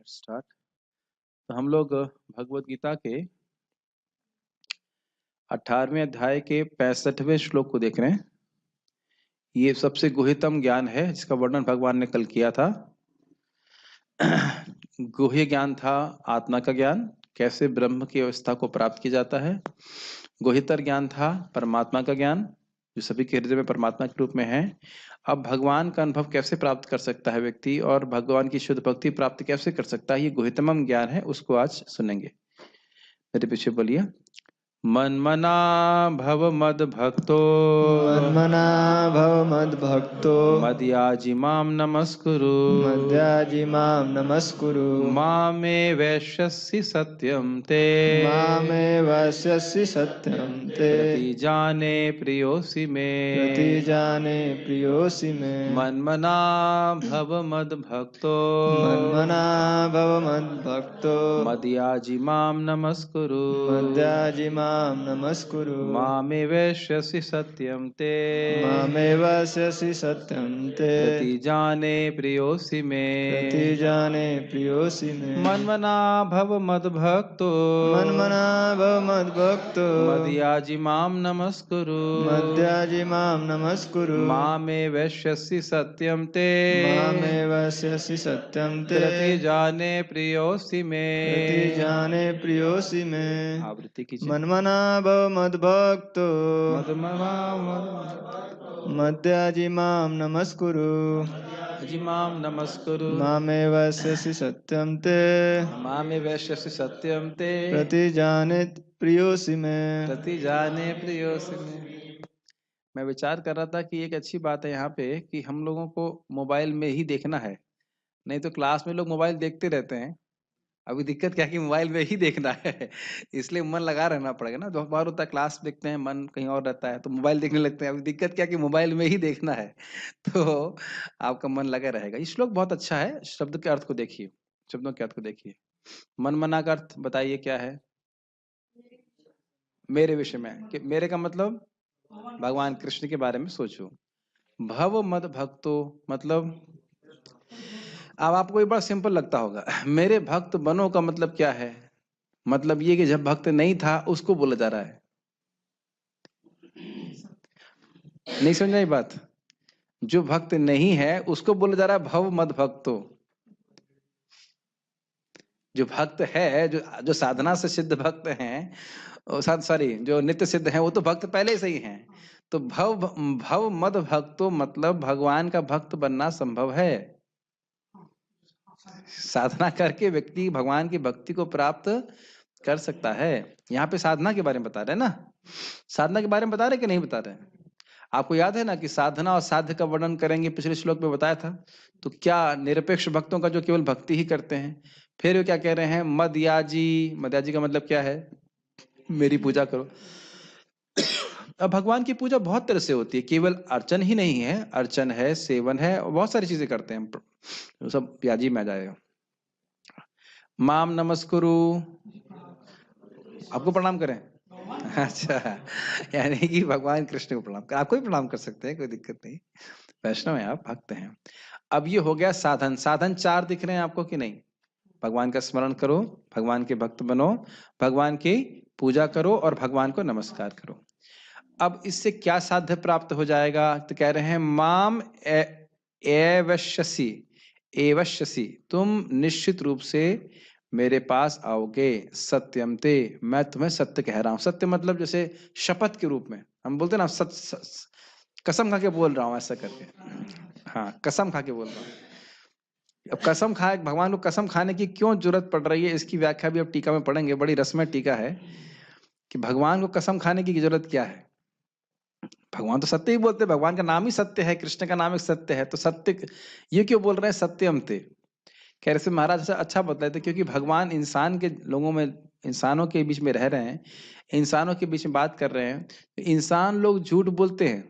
Start. तो हम लोग भगवत गीता के 18वें अध्याय के 65वें श्लोक को देख रहे हैं। ये सबसे गुह्यतम ज्ञान है जिसका वर्णन भगवान ने कल किया था। गुह्य ज्ञान था आत्मा का ज्ञान, कैसे ब्रह्म की अवस्था को प्राप्त किया जाता है। गुह्यतर ज्ञान था परमात्मा का ज्ञान, जो सभी के हृदय में परमात्मा के रूप में है। अब भगवान का अनुभव कैसे प्राप्त कर सकता है व्यक्ति, और भगवान की शुद्ध भक्ति प्राप्त कैसे कर सकता है, ये गुह्यतम ज्ञान है, उसको आज सुनेंगे। मेरे पीछे बोलिए। मन्मना भव मद भक्तो, मन्मना भव मद्भक्तो, मद्याजी माम नमस्कुरु, मद्याजी माम नमस्कुरु, मामे वैश्यसि सत्यम ते, मामे वस्यसि सत्यम ते, प्रतिजाने प्रियोसि मे, प्रतिजाने प्रियोसि मे। मन्मना भव मद भक्तो, मन्मना भव मद्भक्तो, मद्याजी माम नमस्कुरु, मद्याजी माम नमस्कुरु, मामे वैश्यसि सत्यम ते, मामे वस्यसि सत्यम ते, प्रतिजाने प्रियोसि मे, प्रतिजाने प्रियोसि मे। मन्मना भव मद भक्तो, मन्मना भव मद्भक्तो, मद्याजी माम नमस्कुरु, मद्याजी माम नमस्कुरु, मामे वैश्यसि सत्यम ते, मामे वस्यसि सत्यम ते, प्रतिजाने प्रियोसि मे। प्रतिजाने प्रियोसि मे। आवृत्ति कीजिए। मन्मना भव मद्भक्तो, मद्याजी मद्याजी माम नमस्कुरु, माम नमस्कुरु, मामे वस्यसि सत्यम ते, मामे वैश्यसि सत्यम ते, प्रतिजाने प्रियोसि मे। प्रतिजाने प्रियोसि मे। मैं विचार कर रहा था कि एक अच्छी बात है यहाँ पे कि हम लोगों को मोबाइल में ही देखना है, नहीं तो क्लास में लोग मोबाइल देखते रहते हैं। अभी दिक्कत क्या है कि मोबाइल में ही देखना है, इसलिए मन लगा रहना पड़ेगा ना। जो बार होता है क्लास देखते हैं, मन कहीं और रहता है तो मोबाइल देखने लगते हैं। अभी दिक्कत क्या है कि मोबाइल में ही देखना है, तो आपका मन लगा रहेगा। ये श्लोक बहुत अच्छा है। शब्द के अर्थ को देखिए, शब्दों के अर्थ को देखिए। मन मना का अर्थ बताइए क्या है मेरे विषय में। कि मेरे का मतलब भगवान कृष्ण के बारे में सोचो। भव मद भक्तो मतलब, अब आपको ये बड़ा सिंपल लगता होगा, मेरे भक्त बनो का मतलब क्या है? मतलब ये कि जब भक्त नहीं था उसको बोला जा रहा है। नहीं समझ आई बात? जो भक्त नहीं है उसको बोला जा रहा है भव मद भक्तो। जो भक्त है, जो साधना से सिद्ध भक्त हैं, सॉरी, जो नित्य सिद्ध हैं, वो तो भक्त पहले से ही हैं। तो भव भव मद भक्तो मतलब भगवान का भक्त बनना संभव है। साधना करके व्यक्ति भगवान की भक्ति को प्राप्त कर सकता है। यहाँ पे साधना के बारे में बता रहे हैं ना, साधना के बारे में बता रहे कि नहीं बता रहे? आपको याद है ना कि साधना और साध्य का वर्णन करेंगे, पिछले श्लोक में बताया था। तो क्या निरपेक्ष भक्तों का जो केवल भक्ति ही करते हैं। फिर वो क्या कह रहे हैं? मदयाजी। मदयाजी का मतलब क्या है? मेरी पूजा करो। अब भगवान की पूजा बहुत तरह से होती है, केवल अर्चन ही नहीं है। अर्चन है, सेवन है, और बहुत सारी चीजें करते हैं। वो सब याजी में आ जाएगा। माम नमस्कुरु, आपको प्रणाम करें? अच्छा, यानी कि भगवान कृष्ण को प्रणाम कर, आपको भी प्रणाम कर सकते हैं, कोई दिक्कत नहीं। वैष्णव है आप, भक्त हैं। अब ये हो गया साधन। साधन 4 दिख रहे हैं आपको कि नहीं? भगवान का स्मरण करो, भगवान के भक्त बनो, भगवान की पूजा करो और भगवान को नमस्कार करो। अब इससे क्या साध्य प्राप्त हो जाएगा? तो कह रहे हैं माम एवश्यसि, एवश्यसि, तुम निश्चित रूप से मेरे पास आओगे। सत्यम ते, मैं तुम्हें सत्य कह रहा हूं। सत्य मतलब जैसे शपथ के रूप में हम बोलते हैं ना, कसम खा के बोल रहा हूं, ऐसा करके। हाँ, कसम खा के बोल रहा हूं। अब कसम खाए, भगवान को कसम खाने की क्यों जरूरत पड़ रही है, इसकी व्याख्या भी अब टीका में पढ़ेंगे। बड़ी रसमय टीका है कि भगवान को कसम खाने की जरूरत क्या है। भगवान तो सत्य ही बोलते हैं, भगवान का नाम ही सत्य है, कृष्ण का नाम एक सत्य है। तो सत्य ये क्यों बोल रहे हैं सत्यम ते? कह रहे महाराज से अच्छा बतलाए थे, क्योंकि भगवान इंसान के लोगों में, इंसानों के बीच में रह रहे हैं, इंसानों के बीच में बात कर रहे हैं। इंसान लोग झूठ बोलते हैं,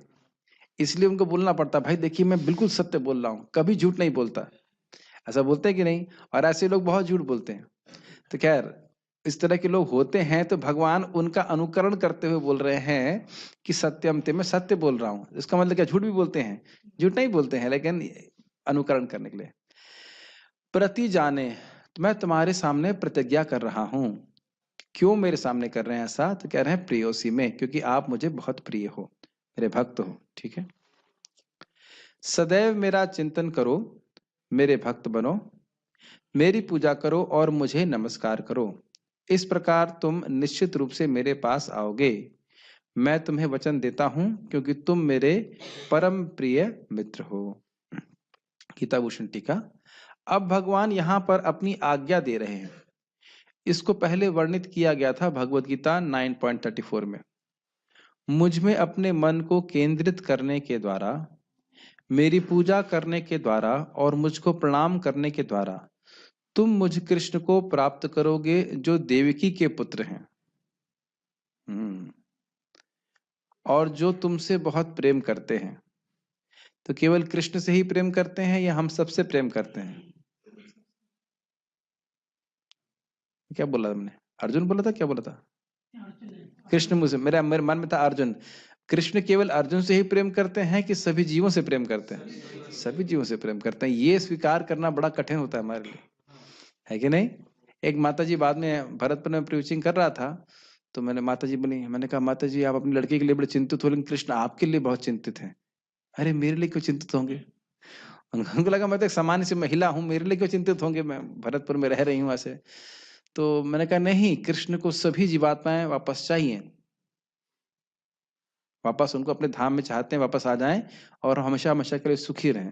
इसलिए उनको बोलना पड़ता, भाई देखिए मैं बिल्कुल सत्य बोल रहा हूँ, कभी झूठ नहीं बोलता। ऐसा बोलते हैं कि नहीं? और ऐसे लोग बहुत झूठ बोलते हैं। तो खैर, इस तरह के लोग होते हैं, तो भगवान उनका अनुकरण करते हुए बोल रहे हैं कि सत्यम ते, मैं सत्य बोल रहा हूं। इसका मतलब क्या? झूठ भी बोलते हैं? झूठ नहीं बोलते हैं, लेकिन अनुकरण करने के लिए। प्रति जाने, तो मैं तुम्हारे सामने प्रतिज्ञा कर रहा हूं। क्यों मेरे सामने कर रहे हैं ऐसा? तो कह रहे हैं प्रियोसी में, क्योंकि आप मुझे बहुत प्रिय हो, मेरे भक्त हो। ठीक है। सदैव मेरा चिंतन करो, मेरे भक्त बनो, मेरी पूजा करो और मुझे नमस्कार करो। इस प्रकार तुम निश्चित रूप से मेरे पास आओगे। मैं तुम्हें वचन देता हूं, क्योंकि तुम मेरे परम प्रिय मित्र हो। गीता भूषण टीका। अब भगवान यहाँ पर अपनी आज्ञा दे रहे हैं। इसको पहले वर्णित किया गया था भगवत गीता 9.34 में। मुझ में अपने मन को केंद्रित करने के द्वारा, मेरी पूजा करने के द्वारा और मुझको प्रणाम करने के द्वारा तुम मुझ कृष्ण को प्राप्त करोगे, जो देवकी के पुत्र हैं। और जो तुमसे बहुत प्रेम करते हैं। तो केवल कृष्ण से ही प्रेम करते हैं या हम सबसे प्रेम करते हैं? क्या बोला तुमने? अर्जुन बोला था? क्या बोला था? कृष्ण मुझसे, मेरे मन में था अर्जुन। कृष्ण केवल अर्जुन से ही प्रेम करते हैं कि सभी जीवों से प्रेम करते हैं? सभी जीवों से प्रेम करते हैं। ये स्वीकार करना बड़ा कठिन होता है हमारे लिए, है कि नहीं? एक माता जी बाद में भरतपुर में प्रीचिंग कर रहा था, तो मैंने माता जी बनी, मैंने कहा माता जी आप अपनी लड़के के लिए बड़े चिंतित हो, लेकिन कृष्ण आपके लिए बहुत चिंतित हैं। अरे मेरे लिए क्यों चिंतित होंगे? उनको लगा मैं तो एक सामान्य सी महिला हूँ, मेरे लिए क्यों चिंतित होंगे, मैं भरतपुर में रह रही हूँ ऐसे। तो मैंने कहा नहीं, कृष्ण को सभी जीवात्माएं वापस चाहिए, वापस उनको अपने धाम में चाहते हैं, वापस आ जाएं और हमेशा हमेशा के लिए सुखी रहें।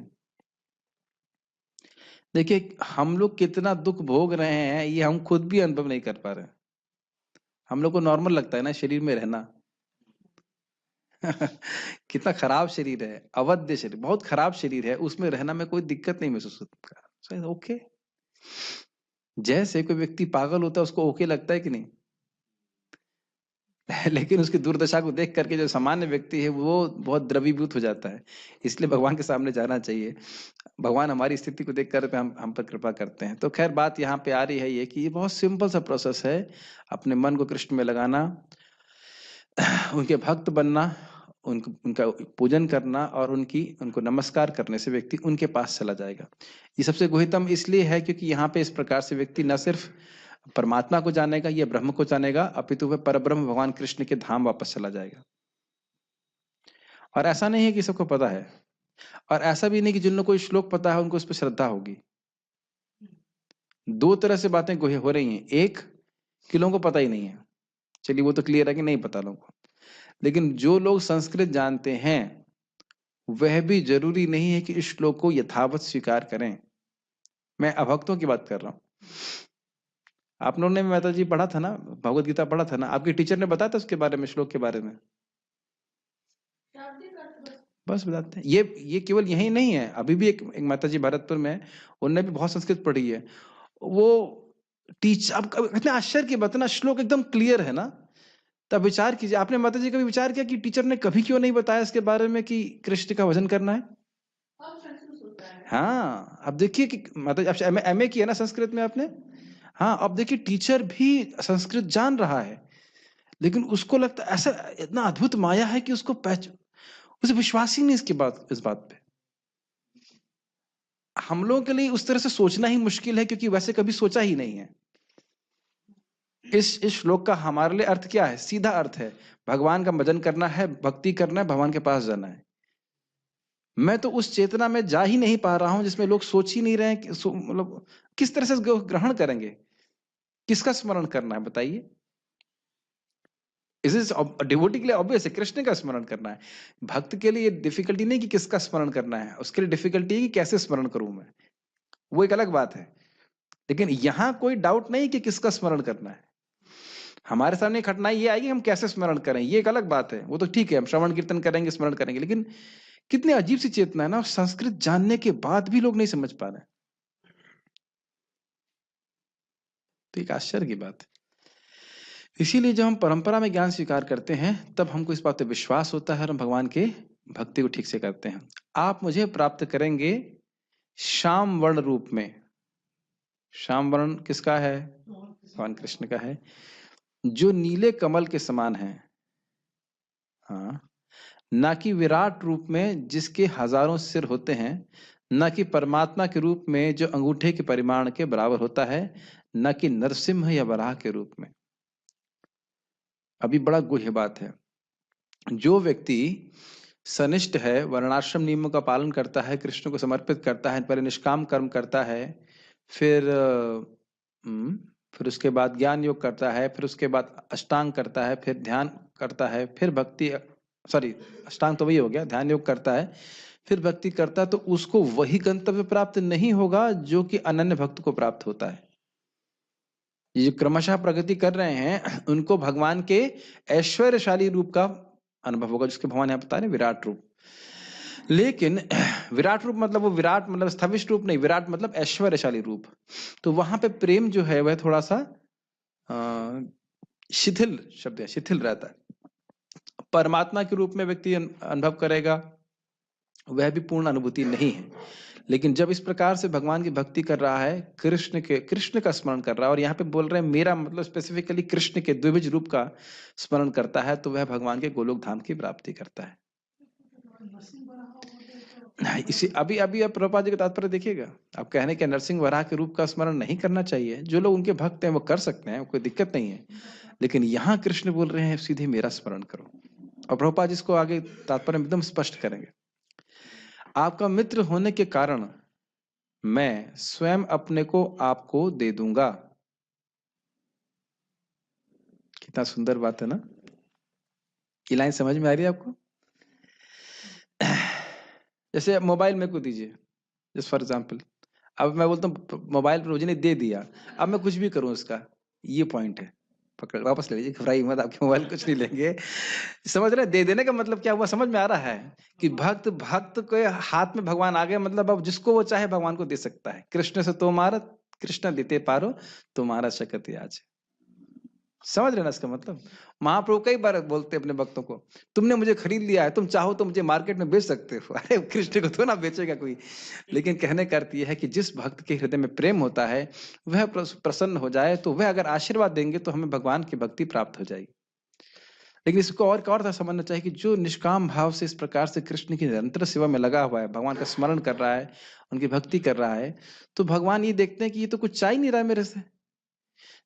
देखिए हम लोग कितना दुख भोग रहे हैं, ये हम खुद भी अनुभव नहीं कर पा रहे हैं। हम लोग को नॉर्मल लगता है ना शरीर में रहना। कितना खराब शरीर है, अवध्य शरीर, बहुत खराब शरीर है, उसमें रहना में कोई दिक्कत नहीं महसूस होता। ओके, जैसे कोई व्यक्ति पागल होता है उसको ओके लगता है कि नहीं? लेकिन उसकी दुर्दशा को देख करके जो सामान्य व्यक्ति है वो बहुत द्रवीभूत हो जाता है। इसलिए भगवान के सामने जाना चाहिए। भगवान हमारी स्थिति को देख कर हम पर कृपा करते हैं। तो खैर बात यहाँ पे आ रही है ये कि ये बहुत सिंपल सा प्रोसेस है, अपने मन को कृष्ण में लगाना, उनके भक्त बनना, उनका पूजन करना और उनको नमस्कार करने से व्यक्ति उनके पास चला जाएगा। ये सबसे गुहितम इसलिए है क्योंकि यहाँ पे इस प्रकार से व्यक्ति न सिर्फ परमात्मा को जानेगा या ब्रह्म को जानेगा, अपितु वह परब्रह्म भगवान कृष्ण के धाम वापस चला जाएगा। और ऐसा नहीं है कि सबको पता है, और ऐसा भी नहीं कि जिन लोगों को श्लोक पता है उनको उस पर श्रद्धा होगी। दो तरह से बातें हो रही हैं। एक कि लोगों को पता ही नहीं है, चलिए वो तो क्लियर है कि नहीं पता लोगों को, लेकिन जो लोग संस्कृत जानते हैं वह भी जरूरी नहीं है कि इस श्लोक को यथावत स्वीकार करें। मैं अभक्तों की बात कर रहा हूं। आप लोगों ने माता जी पढ़ा था ना, भगवत गीता पढ़ा था ना, आपके टीचर ने बताया था उसके बारे में, श्लोक के बारे में? बस बताते हैं। ये केवल यही नहीं है, अभी भी एक माता जी भरतपुर में, उनने भी बहुत संस्कृत पढ़ी है। वो टीचर, अब इतने आश्चर्य की बात है ना, श्लोक एकदम क्लियर है ना। तब विचार कीजिए, आपने माता जी कभी विचार किया कि टीचर ने कभी क्यों नहीं बताया इसके बारे में कि कृष्ण का भजन करना है? हाँ, अब देखिए कि माता जी आपसे एमए किया ना संस्कृत में आपने। हाँ, अब देखिए टीचर भी संस्कृत जान रहा है, लेकिन उसको लगता है ऐसा इतना अद्भुत माया है कि उसे विश्वास ही नहीं इस बात पे। हम लोगों के लिए उस तरह से सोचना ही मुश्किल है, क्योंकि वैसे कभी सोचा ही नहीं है। इस श्लोक का हमारे लिए अर्थ क्या है? सीधा अर्थ है, भगवान का भजन करना है, भक्ति करना है, भगवान के पास जाना है। मैं तो उस चेतना में जा ही नहीं पा रहा हूं जिसमें लोग सोच ही नहीं रहे हैं कि मतलब किस तरह से ग्रहण करेंगे, किसका स्मरण करना है बताइए। डिवोटी के लिए ऑब्वियस है, कृष्ण का स्मरण करना है। भक्त के लिए डिफिकल्टी नहीं कि किसका स्मरण करना है, उसके लिए डिफिकल्टी है कि कैसे स्मरण करूं मैं, वो एक अलग बात है। लेकिन यहां कोई डाउट नहीं कि किसका स्मरण करना है। हमारे सामने कठिनाई ये आएगी हम कैसे स्मरण करें, ये एक अलग बात है। वो तो ठीक है, हम श्रवण कीर्तन करेंगे, स्मरण करेंगे, लेकिन कितनी अजीब सी चेतना है ना, संस्कृत जानने के बाद भी लोग नहीं समझ पा रहे। तो एक आश्चर्य की बात है। इसीलिए जब हम परंपरा में ज्ञान स्वीकार करते हैं तब हमको इस बात पे विश्वास होता है और हम भगवान के भक्ति को ठीक से करते हैं। आप मुझे प्राप्त करेंगे श्याम वर्ण रूप में। श्याम वर्ण किसका है? भगवान कृष्ण का है, जो नीले कमल के समान है। हाँ, ना कि विराट रूप में जिसके हजारों सिर होते हैं, न कि परमात्मा के रूप में जो अंगूठे के परिमाण के बराबर होता है, न कि नरसिंह या वराह के रूप में। अभी बड़ा गुह्य बात है। जो व्यक्ति सनिष्ठ है, वर्णाश्रम नियमों का पालन करता है, कृष्ण को समर्पित करता है, पहले निष्काम कर्म करता है, फिर फिर उसके बाद ज्ञान योग करता है, फिर उसके बाद अष्टांग करता है, फिर ध्यान करता है, फिर भक्ति, सॉरी अष्टांग तो वही हो गया, ध्यान योग करता है, फिर भक्ति करता है, तो उसको वही गंतव्य प्राप्त नहीं होगा जो कि अनन्य भक्त को प्राप्त होता है। ये जो क्रमशः प्रगति कर रहे हैं उनको भगवान के ऐश्वर्यशाली रूप का अनुभव होगा, जिसके भगवान यहाँ बता रहे विराट रूप। लेकिन विराट रूप मतलब वो विराट मतलब स्थविष्ट रूप नहीं, विराट मतलब ऐश्वर्यशाली रूप। तो वहां पे प्रेम जो है वह थोड़ा सा शिथिल शब्द है, शिथिल रहता है। परमात्मा के रूप में व्यक्ति अनुभव करेगा, वह भी पूर्ण अनुभूति नहीं है। लेकिन जब इस प्रकार से भगवान की भक्ति कर रहा है, कृष्ण का स्मरण कर रहा है, और यहाँ पे बोल रहे हैं मेरा मतलब स्पेसिफिकली कृष्ण के द्विभुज रूप का स्मरण करता है, तो वह भगवान के गोलोक धाम की प्राप्ति करता है। इसी अभी अभी आप प्रभुपाद जी का तात्पर्य देखिएगा। आप कहने के नरसिंह वराह के रूप का स्मरण नहीं करना चाहिए, जो लोग उनके भक्त हैं वो कर सकते हैं, कोई दिक्कत नहीं है। लेकिन यहाँ कृष्ण बोल रहे हैं सीधे मेरा स्मरण करो, और प्रभुपाद जी इसको आगे तात्पर्य एकदम स्पष्ट करेंगे। आपका मित्र होने के कारण मैं स्वयं अपने को आपको दे दूंगा। कितना सुंदर बात है ना। ये लाइन समझ में आ रही है आपको? जैसे मोबाइल मेरे को दीजिए, जस्ट फॉर एग्जाम्पल, अब मैं बोलता हूँ मोबाइल रोजी ने दे दिया, अब मैं कुछ भी करूँ उसका, ये पॉइंट है। पकड़ वापस ले लीजिए, घबराइए मत, आपके मोबाइल कुछ नहीं लेंगे। समझ रहे हैं? दे देने का मतलब क्या हुआ, समझ में आ रहा है कि भक्त भक्त के हाथ में भगवान आ गए, मतलब अब जिसको वो चाहे भगवान को दे सकता है। कृष्ण से तुम्हारा, कृष्ण देते पारो तुम्हारा शकति आज। समझ रहे ना इसका मतलब? महाप्रभु कई बार बोलते हैं अपने भक्तों को, तुमने मुझे खरीद लिया है, तुम चाहो तो मुझे मार्केट में बेच सकते हो। अरे कृष्ण को तो ना बेचेगा कोई। लेकिन कहने का अर्थ यह है कि जिस भक्त के हृदय में प्रेम होता है, वह प्रसन्न हो जाए, तो वह अगर आशीर्वाद देंगे तो हमें भगवान की भक्ति प्राप्त हो जाएगी। लेकिन इसको और था समझना चाहिए कि जो निष्काम भाव से इस प्रकार से कृष्ण की निरंतर सेवा में लगा हुआ है, भगवान का स्मरण कर रहा है, उनकी भक्ति कर रहा है, तो भगवान ये देखते हैं कि ये तो कुछ चाह ही नहीं रहा है मेरे से।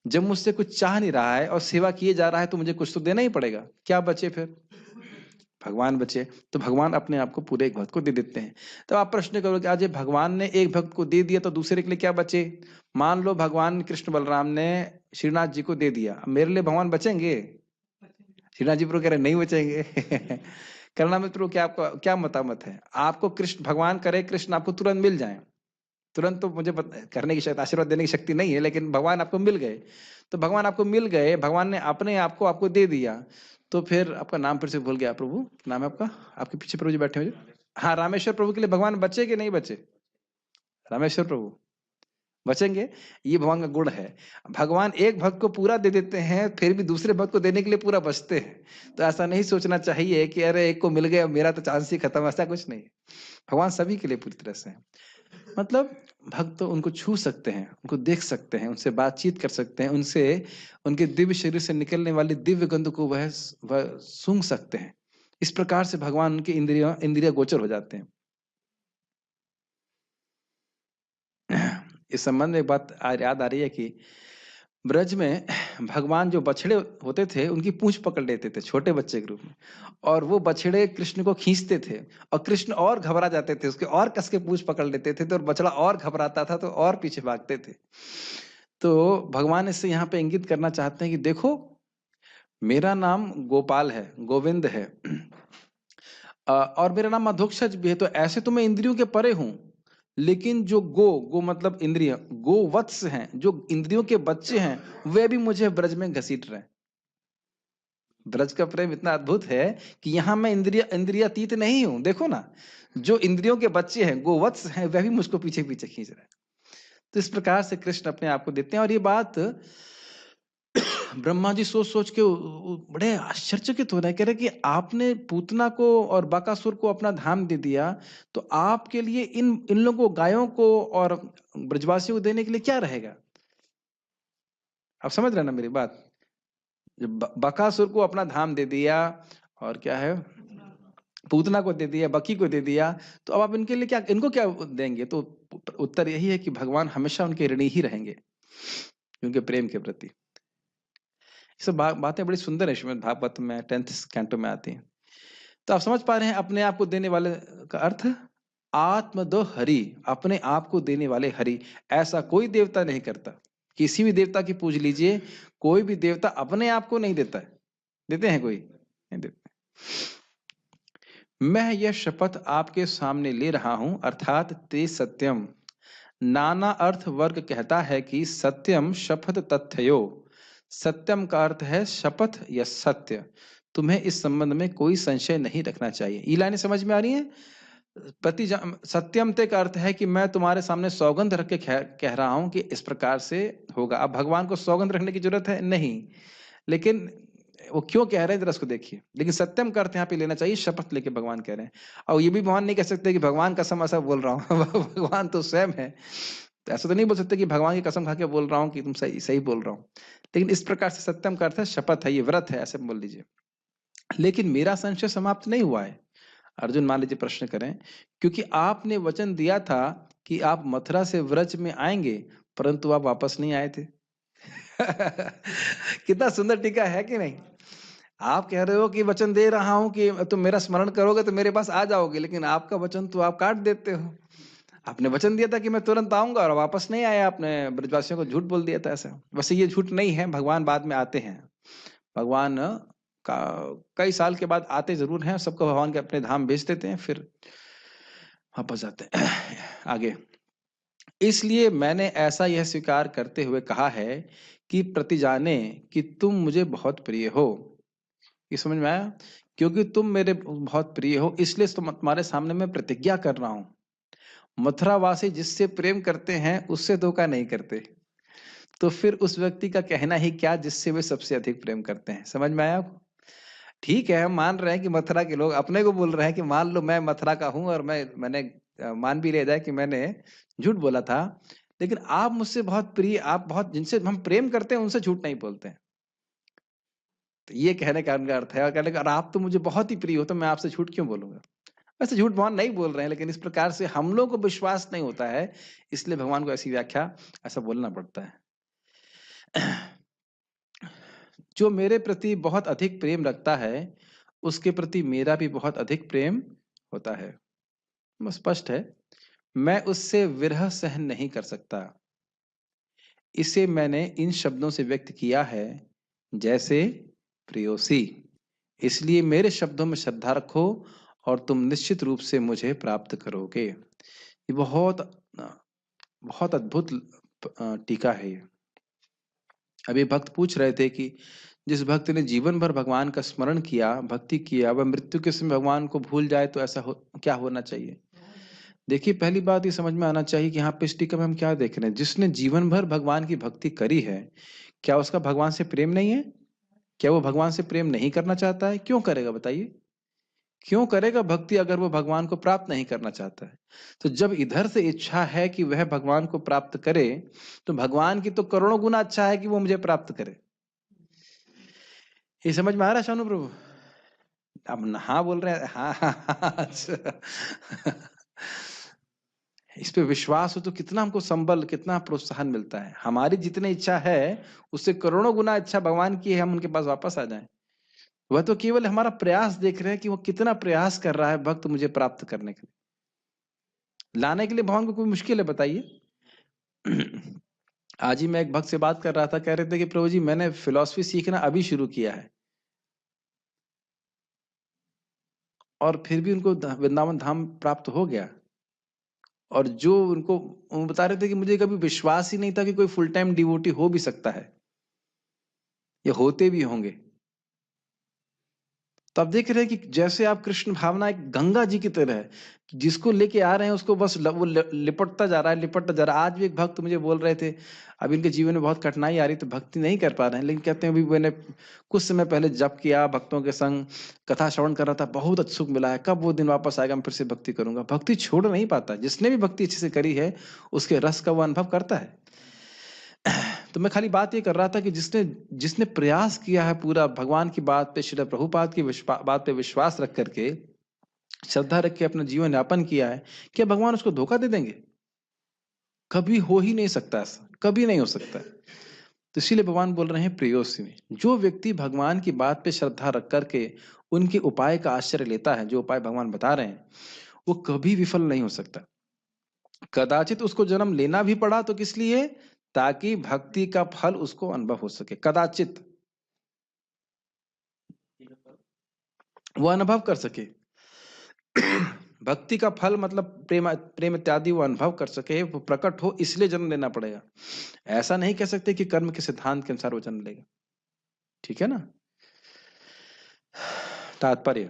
जब मुझसे कुछ चाह नहीं रहा है और सेवा किए जा रहा है, तो मुझे कुछ तो देना ही पड़ेगा। क्या बचे फिर? भगवान बचे। तो भगवान अपने आप को पूरे एक भक्त को दे देते हैं। तो आप प्रश्न करोगे आज भगवान ने एक भक्त को दे दिया तो दूसरे के लिए क्या बचे? मान लो भगवान कृष्ण बलराम ने श्रीनाथ जी को दे दिया, अब मेरे लिए भगवान बचेंगे? श्रीनाथ जी प्रभु कह रहे नहीं बचेंगे। करना मित्रों क्या आपका क्या मतामत है? आपको कृष्ण, भगवान करे कृष्ण आपको तुरंत मिल जाए, तुरंत तो मुझे करने की शक्ति, आशीर्वाद देने की शक्ति नहीं है, लेकिन भगवान आपको मिल गए, तो भगवान आपको मिल गए, भगवान ने अपने आप को आपको दे दिया, तो फिर आपका नाम फिर से भूल गया। प्रभु नाम है आपका, आपके पीछे प्रभु जी बैठे हुए। हाँ, रामेश्वर प्रभु के लिए भगवान बचे कि नहीं बचे? रामेश्वर प्रभु बचेंगे। ये भगवान का गुण है। भगवान एक भक्त को पूरा दे देते हैं, फिर भी दूसरे भक्त को देने के लिए पूरा बचते हैं। तो ऐसा नहीं सोचना चाहिए कि अरे एक को मिल गया मेरा तो चांस ही खत्म, ऐसा कुछ नहीं। भगवान सभी के लिए पूरी तरह से है। मतलब भक्त तो उनको छू सकते हैं, उनको देख सकते हैं, उनसे बातचीत कर सकते हैं, उनसे उनके दिव्य शरीर से निकलने वाली दिव्य गंध को वह सूंघ सकते हैं। इस प्रकार से भगवान उनके इंद्रिय गोचर हो जाते हैं। इस संबंध में एक बात याद आ रही है कि ब्रज में भगवान जो बछड़े होते थे उनकी पूंछ पकड़ लेते थे छोटे बच्चे के रूप में, और वो बछड़े कृष्ण को खींचते थे, और कृष्ण और घबरा जाते थे, उसके और कस के पूंछ पकड़ लेते थे, तो और बछड़ा और घबराता था तो और पीछे भागते थे। तो भगवान इससे यहाँ पे इंगित करना चाहते हैं कि देखो मेरा नाम गोपाल है, गोविंद है, और मेरा नाम अधोक्षज भी है, तो ऐसे तो मैं इंद्रियों के परे हूं, लेकिन जो गो मतलब इंद्रिय, गोवत्स हैं, जो इंद्रियों के बच्चे हैं, वे भी मुझे ब्रज में घसीट रहे हैं। ब्रज का प्रेम इतना अद्भुत है कि यहाँ मैं इंद्रियातीत नहीं हूं। देखो ना, जो इंद्रियों के बच्चे हैं, गोवत्स हैं, वह भी मुझको पीछे पीछे खींच रहे हैं। तो इस प्रकार से कृष्ण अपने आप को देते हैं। और ये बात ब्रह्मा जी सोच सोच के बड़े आश्चर्यचकित हो रहे, कह रहे कि आपने पूतना को और बकासुर को अपना धाम दे दिया, तो आपके लिए इन इन लोगों को, गायों को और ब्रजवासियों को देने के लिए क्या रहेगा? आप समझ रहे ना मेरी बात? जब बकासुर को अपना धाम दे दिया, और क्या है, पूतना को दे दिया, बकी को दे दिया, तो अब आप इनके लिए क्या, इनको क्या देंगे? तो उत्तर यही है कि भगवान हमेशा उनके ऋणी ही रहेंगे, उनके प्रेम के प्रति। ये सब बातें बड़ी सुंदर है, श्रीमद् भागवत में 10th कैंटो में आती हैं। तो आप समझ पा रहे हैं अपने आप को देने वाले का अर्थ? आत्म दो हरि, अपने आप को देने वाले हरि। ऐसा कोई देवता नहीं करता। किसी भी देवता की पूज लीजिए, कोई भी देवता अपने आप को नहीं देता है। देते हैं कोई? नहीं देते। मैं यह शपथ आपके सामने ले रहा हूं, अर्थात ते सत्यम। नाना अर्थ वर्ग कहता है कि सत्यम शपथ तथ्यो। सत्यम का अर्थ है शपथ या सत्य। तुम्हें इस संबंध में कोई संशय नहीं रखना चाहिए। ये लाइनें समझ में आ रही हैं? सत्यम ते का अर्थ है कि मैं तुम्हारे सामने सौगंध रख के कह रहा हूं कि इस प्रकार से होगा। अब भगवान को सौगंध रखने की जरूरत है नहीं, लेकिन वो क्यों कह रहे हैं जरा उसको देखिए। लेकिन सत्यम का अर्थ यहाँ पे लेना चाहिए, शपथ लेके भगवान कह रहे हैं। और ये भी भगवान नहीं कह सकते कि भगवान कसम ऐसा बोल रहा हूँ भगवान तो स्वयं है, तो ऐसा तो नहीं बोल सकते कि भगवान की कसम खा के बोल रहा हूँ कि तुम सही सही बोल रहा हूँ। लेकिन इस प्रकार से सत्यम का अर्थ है शपथ है, ये व्रत है, ऐसे बोल लीजिए। लेकिन मेरा संशय समाप्त नहीं हुआ है। अर्जुन मान लीजिए प्रश्न करें, क्योंकि आपने वचन दिया था कि आप मथुरा से व्रज में आएंगे, परंतु आप वापस नहीं आए थे कितना सुंदर टीका है कि नहीं? आप कह रहे हो कि वचन दे रहा हूं कि तुम मेरा स्मरण करोगे तो मेरे पास आ जाओगे, लेकिन आपका वचन तो आप काट देते हो। आपने वचन दिया था कि मैं तुरंत आऊंगा और वापस नहीं आया, आपने ब्रजवासियों को झूठ बोल दिया था। ऐसा वैसे ये झूठ नहीं है, भगवान बाद में आते हैं। भगवान का कई साल के बाद आते जरूर हैं, सबको भगवान के अपने धाम भेज देते हैं, फिर वापस आते हैं आगे। इसलिए मैंने ऐसा यह स्वीकार करते हुए कहा है कि प्रतिजाने कि तुम मुझे बहुत प्रिय हो। ये समझ में आया? क्योंकि तुम मेरे बहुत प्रिय हो, इसलिए तुम्हारे सामने मैं प्रतिज्ञा कर रहा हूं। मथुरावासी जिससे प्रेम करते हैं उससे धोखा नहीं करते, तो फिर उस व्यक्ति का कहना ही क्या जिससे वे सबसे अधिक प्रेम करते हैं। समझ में आया आपको? ठीक है, हम मान रहे हैं कि मथुरा के लोग अपने को बोल रहे हैं कि मान लो मैं मथुरा का हूं और मैंने मान भी ले जाए कि मैंने झूठ बोला था, लेकिन आप मुझसे बहुत प्रिय, आप बहुत जिनसे हम प्रेम करते हैं उनसे झूठ नहीं बोलते हैं। तो ये कहने का उनका अर्थ है, और कहने का आप तो मुझे बहुत ही प्रिय हो तो मैं आपसे झूठ क्यों बोलूंगा। वैसे झूठ भगवान नहीं बोल रहे हैं, लेकिन इस प्रकार से हम लोग को विश्वास नहीं होता है, इसलिए भगवान को ऐसी व्याख्या ऐसा बोलना पड़ता है। जो मेरे प्रति बहुत अधिक प्रेम रखता है उसके प्रति मेरा भी बहुत अधिक प्रेम होता है। स्पष्ट है, मैं उससे विरह सहन नहीं कर सकता। इसे मैंने इन शब्दों से व्यक्त किया है, जैसे प्रियोसी। इसलिए मेरे शब्दों में श्रद्धा रखो और तुम निश्चित रूप से मुझे प्राप्त करोगे। ये बहुत बहुत अद्भुत टीका है ये। अभी भक्त पूछ रहे थे कि जिस भक्त ने जीवन भर भगवान का स्मरण किया, भक्ति किया, वह मृत्यु के समय भगवान को भूल जाए तो ऐसा क्या होना चाहिए? देखिए, पहली बात ये समझ में आना चाहिए कि यहाँ पे इस टीका में हम क्या देख रहे हैं। जिसने जीवन भर भगवान की भक्ति करी है, क्या उसका भगवान से प्रेम नहीं है? क्या वो भगवान से प्रेम नहीं करना चाहता है? क्यों करेगा बताइए? क्यों करेगा भक्ति अगर वो भगवान को प्राप्त नहीं करना चाहता है? तो जब इधर से इच्छा है कि वह भगवान को प्राप्त करे, तो भगवान की तो करोड़ों गुना अच्छा है कि वो मुझे प्राप्त करे। ये समझ में आ रहा है शानू प्रभु? अब हाँ बोल रहे हैं, हाँ हाँ अच्छा इस पे विश्वास हो तो कितना हमको संबल, कितना प्रोत्साहन मिलता है। हमारी जितनी इच्छा है उससे करोड़ों गुना इच्छा भगवान की है हम उनके पास वापस आ जाएं। वह तो केवल हमारा प्रयास देख रहे हैं कि वो कितना प्रयास कर रहा है भक्त मुझे प्राप्त करने के लिए। लाने के लिए भगवान को कोई मुश्किल है बताइए? आज ही मैं एक भक्त से बात कर रहा था, कह रहे थे कि प्रभु जी मैंने फिलॉसफी सीखना अभी शुरू किया है और फिर भी उनको वृंदावन धाम प्राप्त हो गया। और जो उनको वो बता रहे थे कि मुझे कभी विश्वास ही नहीं था कि कोई फुल टाइम डिवोटी हो भी सकता है, ये होते भी होंगे। तो आप देख रहे हैं कि जैसे आप कृष्ण भावना एक गंगा जी की तरह है, जिसको लेके आ रहे हैं उसको बस वो लिपटता जा रहा है, लिपटता जा रहा है। आज भी एक भक्त मुझे बोल रहे थे अब इनके जीवन में बहुत कठिनाई आ रही तो भक्ति नहीं कर पा रहे हैं, लेकिन कहते हैं अभी मैंने कुछ समय पहले जप किया, भक्तों के संग कथा श्रवण कर रहा था, बहुत अच्छा सुख मिला है, कब वो दिन वापस आएगा मैं फिर से भक्ति करूंगा। भक्ति छोड़ नहीं पाता, जिसने भी भक्ति अच्छे से करी है उसके रस का वो अनुभव करता है। तो मैं खाली बात ये कर रहा था कि जिसने जिसने प्रयास किया है पूरा भगवान की बात पे, श्री प्रभुपाद की बात पे विश्वास रख करके, श्रद्धा रख के अपना जीवन यापन किया है, क्या भगवान उसको धोखा दे देंगे? कभी हो ही नहीं सकता, ऐसा कभी नहीं हो सकता। तो इसीलिए भगवान बोल रहे हैं प्रियोसी में, जो व्यक्ति भगवान की बात पे श्रद्धा रख करके उनके उपाय का आश्रय लेता है, जो उपाय भगवान बता रहे हैं, वो कभी विफल नहीं हो सकता। कदाचित उसको जन्म लेना भी पड़ा तो किस लिए? ताकि भक्ति का फल उसको अनुभव हो सके। कदाचित वो अनुभव कर सके। भक्ति का फल मतलब प्रेम प्रेम इत्यादि वो अनुभव कर सके, वो प्रकट हो, इसलिए जन्म लेना पड़ेगा। ऐसा नहीं कह सकते कि कर्म के सिद्धांत के अनुसार वो जन्म लेगा। ठीक है ना? तात्पर्य,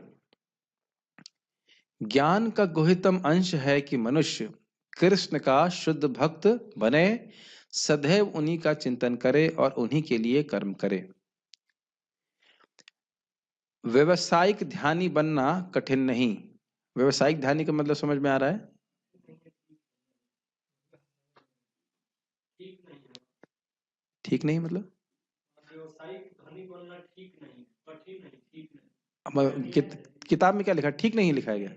ज्ञान का गुहितम अंश है कि मनुष्य कृष्ण का शुद्ध भक्त बने, सदैव उन्हीं का चिंतन करे और उन्हीं के लिए कर्म करे। व्यवसायिक ध्यानी बनना कठिन नहीं। व्यवसायिक ध्यानी का मतलब समझ में आ रहा है? ठीक नहीं मतलब किताब में क्या लिखा? ठीक नहीं लिखा गया।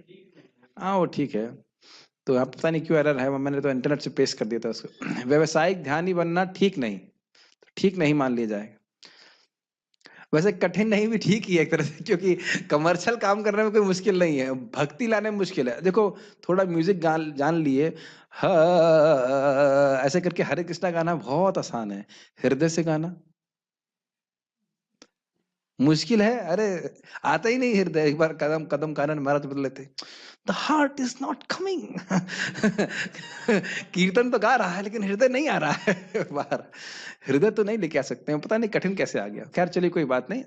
हाँ वो ठीक है, तो आप पता नहीं क्यों एरर है, मैंने तो इंटरनेट से पेस्ट कर दिया था उसको। व्यवसायिक ध्यानी बनना ठीक नहीं, ठीक नहीं मान लिया जाएगा। वैसे कठिन नहीं भी ठीक ही है एक तरह से, क्योंकि कमर्शियल काम करने में कोई मुश्किल नहीं है, भक्ति लाने में मुश्किल है। देखो थोड़ा म्यूजिक जान लिए, ऐसे करके हरे कृष्णा गाना बहुत आसान है, हृदय से गाना मुश्किल है। अरे आता ही नहीं हृदय, एक बार कदम कदम कानन मारा तो बदल लेते, the heart is not coming. कीर्तन तो गा रहा है लेकिन हृदय नहीं आ रहा है बाहर। हृदय तो नहीं लेके आ सकते हैं, पता नहीं कठिन कैसे आ गया। खैर चलिए कोई बात नहीं।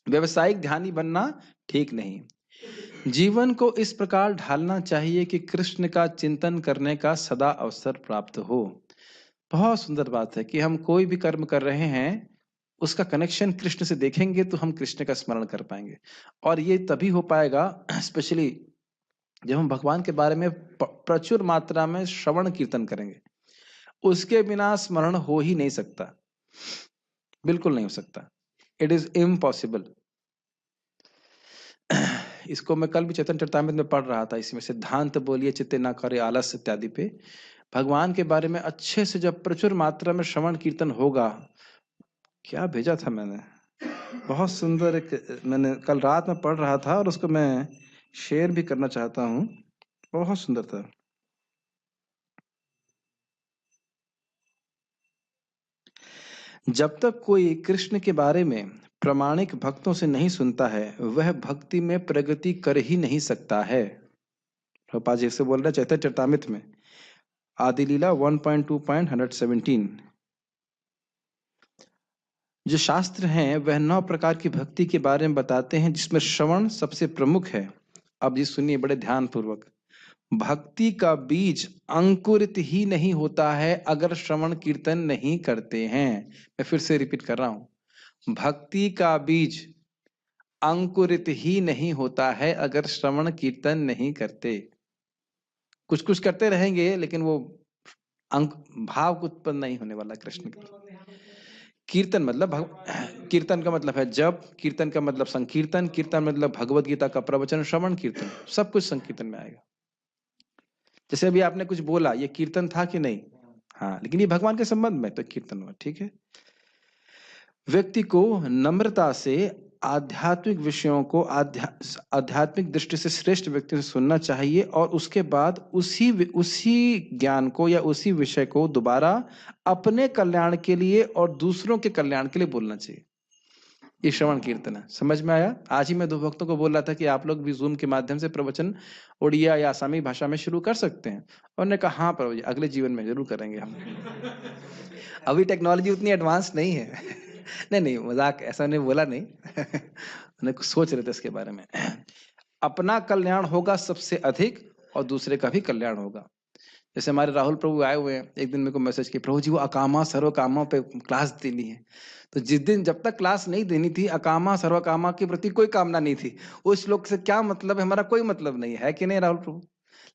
व्यवसायिक ध्यानी बनना ठीक नहीं। जीवन को इस प्रकार ढालना चाहिए कि कृष्ण का चिंतन करने का सदा अवसर प्राप्त हो। बहुत सुंदर बात है कि हम कोई भी कर्म कर रहे हैं, उसका कनेक्शन कृष्ण से देखेंगे तो हम कृष्ण का स्मरण कर पाएंगे। और ये तभी हो पाएगा स्पेशली जब हम भगवान के बारे में प्रचुर मात्रा में श्रवण कीर्तन करेंगे। उसके बिना स्मरण हो ही नहीं सकता, बिल्कुल नहीं हो सकता, इट इज इम्पॉसिबल। इसको मैं कल भी चैतन्य चरितामृत में पढ़ रहा था, इसमें सिद्धांत बोलिए चित्ते ना करे आलस इत्यादि पे भगवान के बारे में अच्छे से जब प्रचुर मात्रा में श्रवण कीर्तन होगा। क्या भेजा था मैंने, बहुत सुंदर एक, मैंने कल रात में पढ़ रहा था और उसको मैं शेयर भी करना चाहता हूँ, बहुत सुंदर था। जब तक कोई कृष्ण के बारे में प्रामाणिक भक्तों से नहीं सुनता है, वह भक्ति में प्रगति कर ही नहीं सकता है। प्रभुपाद जी से बोल रहे चैतन्य चरितामृत में आदि लीला 1.2.117। जो शास्त्र हैं वह 9 प्रकार की भक्ति के बारे में बताते हैं, जिसमें श्रवण सबसे प्रमुख है। अब ये सुनिए बड़े ध्यान पूर्वक। भक्ति का बीज अंकुरित ही नहीं होता है अगर श्रवण कीर्तन नहीं करते हैं। मैं फिर से रिपीट कर रहा हूं, भक्ति का बीज अंकुरित ही नहीं होता है अगर श्रवण कीर्तन नहीं करते। कुछ कुछ करते रहेंगे लेकिन वो अंक भाव उत्पन्न नहीं होने वाला कृष्ण की। कीर्तन मतलब कीर्तन का मतलब है जप, कीर्तन का मतलब संकीर्तन, कीर्तन मतलब भगवत गीता का प्रवचन, श्रवण कीर्तन, सब कुछ संकीर्तन में आएगा। जैसे अभी आपने कुछ बोला, ये कीर्तन था कि नहीं? हाँ, लेकिन ये भगवान के संबंध में तो कीर्तन हुआ। ठीक है। व्यक्ति को नम्रता से आध्यात्मिक विषयों को आध्यात्मिक दृष्टि से श्रेष्ठ व्यक्ति से सुनना चाहिए और उसके बाद उसी ज्ञान को या उसी विषय को दोबारा अपने कल्याण के लिए और दूसरों के कल्याण के लिए बोलना चाहिए। ये श्रवण कीर्तन है। समझ में आया? आज ही मैं 2 भक्तों को बोल रहा था कि आप लोग भी जूम के माध्यम से प्रवचन उड़िया या आसामी भाषा में शुरू कर सकते हैं, और उन्होंने कहा हाँ प्रभु जी, अगले जीवन में जरूर करेंगे हम। अभी टेक्नोलॉजी उतनी एडवांस नहीं है। नहीं नहीं, मजाक, ऐसा नहीं बोला नहीं। उन्हें कुछ सोच रहे थे इसके बारे में। अपना कल्याण होगा सबसे अधिक और दूसरे का भी कल्याण होगा। जैसे हमारे राहुल प्रभु आए हुए हैं, एक दिन मेरे को मैसेज किया, प्रभु जी वो अकामा सर्वकामा पे क्लास देनी है। तो जिस दिन जब तक क्लास नहीं देनी थी, अकामा सर्वकामा के प्रति कोई कामना नहीं थी। उस श्लोक से क्या मतलब है? हमारा कोई मतलब नहीं है कि नहीं राहुल प्रभु?